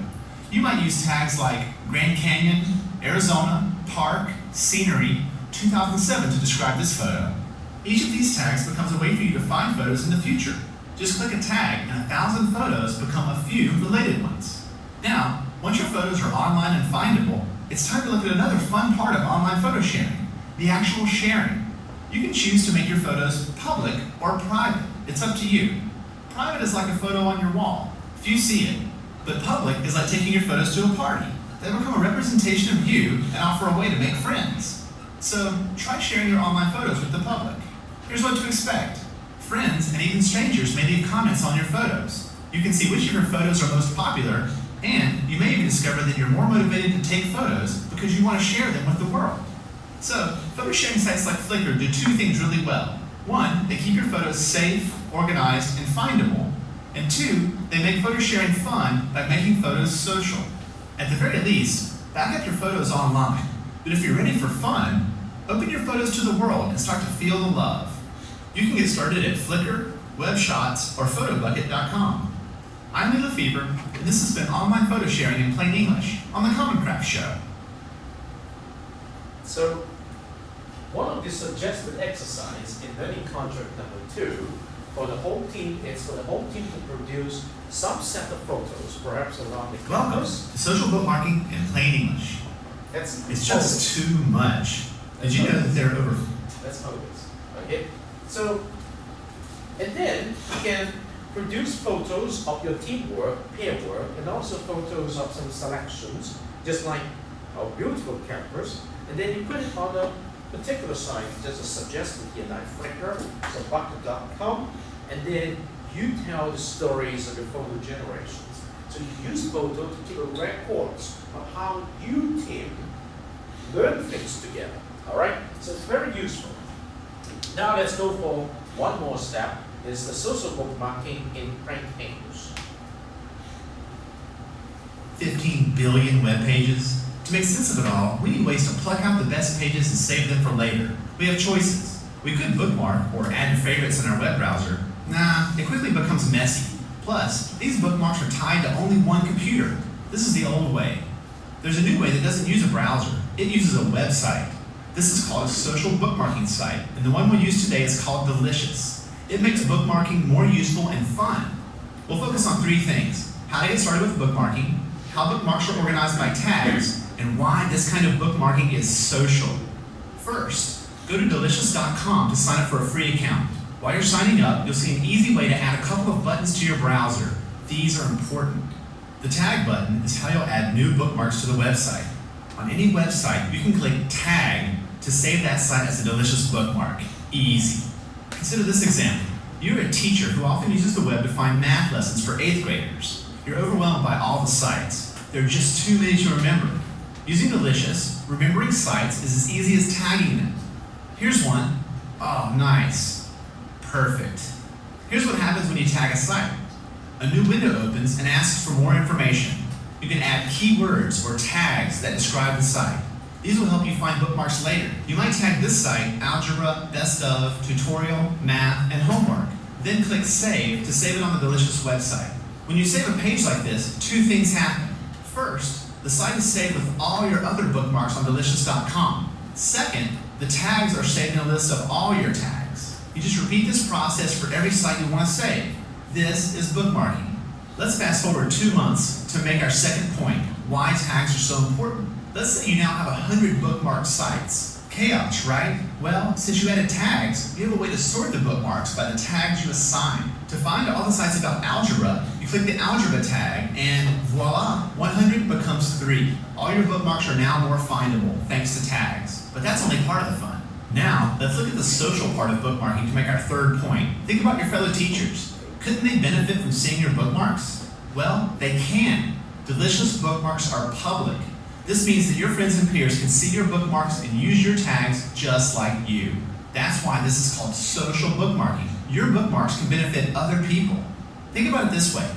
You might use tags like Grand Canyon, Arizona, Park, Scenery, 2007 to describe this photo. Each of these tags becomes a way for you to find photos in the future. Just click a tag and 1,000 photos become a few related ones. Now, once your photos are online and findable, it's time to look at another fun part of online photo sharing, the actual sharing. You can choose to make your photos public or private. It's up to you. Private is like a photo on your wall. Few see it. But public is like taking your photos to a party. They become a representation of you and offer a way to make friends. So try sharing your online photos with the public. Here's what to expect. Friends and even strangers may leave comments on your photos. You can see which of your photos are most popular, and you may even discover that you're more motivated to take photos because you want to share them with the world. So, photo sharing sites like Flickr do two things really well. One, they keep your photos safe, organized, and findable. And two, they make photo sharing fun by making photos social. At the very least, back up your photos online. But if you're ready for fun, open your photos to the world and start to feel the love. You can get started at Flickr, WebShots, or Photobucket.com. I'm Lee Lefevre, and this has been Online Photo Sharing in Plain English on the Common Craft Show. So, one of the suggested exercise in learning contract number 2 for the whole team is for the whole team to produce some set of photos, perhaps around the Welcome campus. to Social Bookmarking in Plain English. It's just too much. Did you know that there are over... That's how it is. Okay? So, and then you can produce photos of your teamwork, pair work, and also photos of some selections, just like our beautiful campus. And then you put it on a particular site, just as suggested here, like Flickr, so bucket.com, and then you tell the stories of your photo generations. So you use photo to keep a records of how you team learn things together. All right? So it's very useful. Now let's go for one more step, is the social bookmarking in plain English. 15 billion web pages? To make sense of it all, we need ways to pluck out the best pages and save them for later. We have choices. We could bookmark or add favorites in our web browser. Nah, it quickly becomes messy. Plus, these bookmarks are tied to only one computer. This is the old way. There's a new way that doesn't use a browser. It uses a website. This is called a social bookmarking site, and the one we'll use today is called Delicious. It makes bookmarking more useful and fun. We'll focus on 3 things: how to get started with bookmarking, how bookmarks are organized by tags, and why this kind of bookmarking is social. First, go to delicious.com to sign up for a free account. While you're signing up, you'll see an easy way to add a couple of buttons to your browser. These are important. The tag button is how you'll add new bookmarks to the website. On any website, you can click Tag to save that site as a Delicious bookmark. Easy. Consider this example. You're a teacher who often uses the web to find math lessons for 8th graders. You're overwhelmed by all the sites. There are just too many to remember. Using Delicious, remembering sites is as easy as tagging them. Here's one. Oh, nice. Perfect. Here's what happens when you tag a site. A new window opens and asks for more information. You can add keywords or tags that describe the site. These will help you find bookmarks later. You might tag this site Algebra, Best of, Tutorial, Math, and Homework. Then click Save to save it on the Delicious website. When you save a page like this, 2 things happen. First, the site is saved with all your other bookmarks on delicious.com. Second, the tags are saved in a list of all your tags. You just repeat this process for every site you want to save. This is bookmarking. Let's fast forward 2 months to make our second point, why tags are so important. Let's say you now have 100 bookmarked sites. Chaos, right? Well, since you added tags, you have a way to sort the bookmarks by the tags you assign. To find all the sites about algebra, you click the algebra tag and voila, 100 becomes 3. All your bookmarks are now more findable thanks to tags. But that's only part of the fun. Now, let's look at the social part of bookmarking to make our third point. Think about your fellow teachers. Couldn't they benefit from seeing your bookmarks? Well, they can. Delicious bookmarks are public. This means that your friends and peers can see your bookmarks and use your tags just like you. That's why this is called social bookmarking. Your bookmarks can benefit other people. Think about it this way.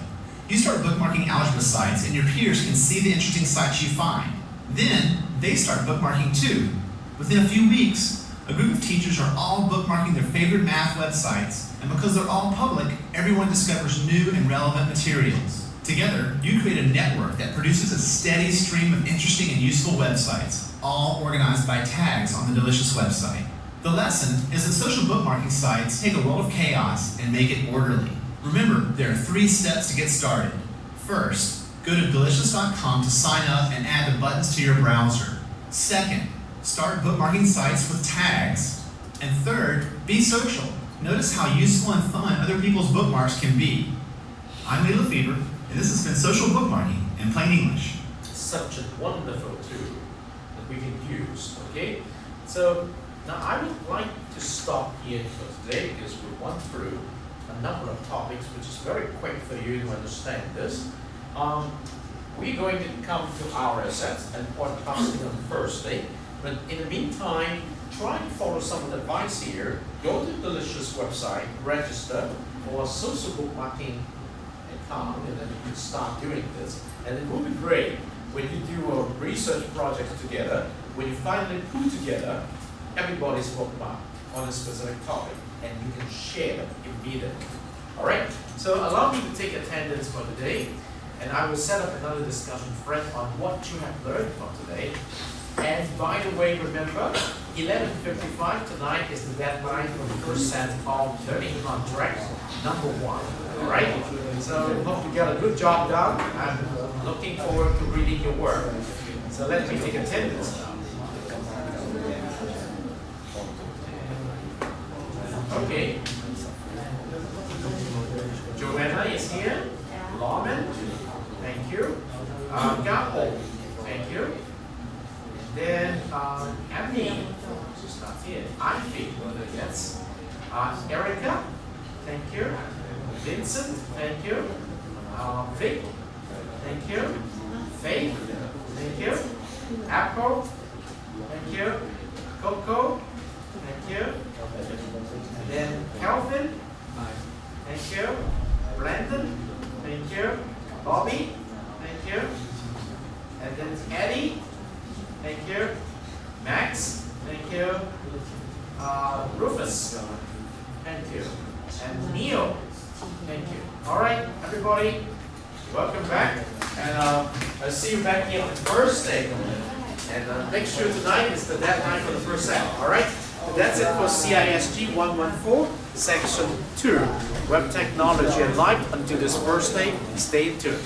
You start bookmarking algebra sites and your peers can see the interesting sites you find. Then they start bookmarking too. Within a few weeks, a group of teachers are all bookmarking their favorite math websites, and because they're all public, everyone discovers new and relevant materials. Together, you create a network that produces a steady stream of interesting and useful websites, all organized by tags on the Delicious website. The lesson is that social bookmarking sites take a world of chaos and make it orderly. Remember, there are 3 steps to get started. First, go to delicious.com to sign up and add the buttons to your browser. Second, start bookmarking sites with tags. And third, be social. Notice how useful and fun other people's bookmarks can be. I'm Lee Lefevre, and this has been Social Bookmarking in Plain English. Such a wonderful tool that we can use, okay? So, now I would like to stop here for today because we went through a number of topics which is very quick for you to understand this. We're going to come to our assets and podcasting on Thursday, but in the meantime, try to follow some of the advice here. Go to the Delicious website, register for a social bookmarking account, and then you can start doing this. And it will be great when you do a research project together, when you finally put together everybody's bookmark on a specific topic, and you can share it immediately. All right? So allow me to take attendance for today, and I will set up another discussion thread on what you have learned from today. And by the way, remember, 11:55 tonight is the deadline for the first set of learning contract number 1. All right? So hope you got a good job done. I'm looking forward to reading your work. So let me take attendance now. Okay. Joanna is here. Lawman, thank you. Gapo, thank you. Then Emily, she's not here. Ivy, yes. Erica, thank you. Vincent, thank you. Vic, thank you. Faith, thank you. Apple, thank you. Coco, thank you. And then Calvin, thank you. Brandon, thank you. Bobby, thank you. And then Eddie, thank you. Max, thank you. Rufus, thank you. And Neil, thank you. All right, everybody, welcome back. And I'll see you back here on Thursday. And make sure tonight is the deadline for the first set, all right? That's it for CISG114, Section 2, Web Technology and Life. Until this Thursday, stay tuned.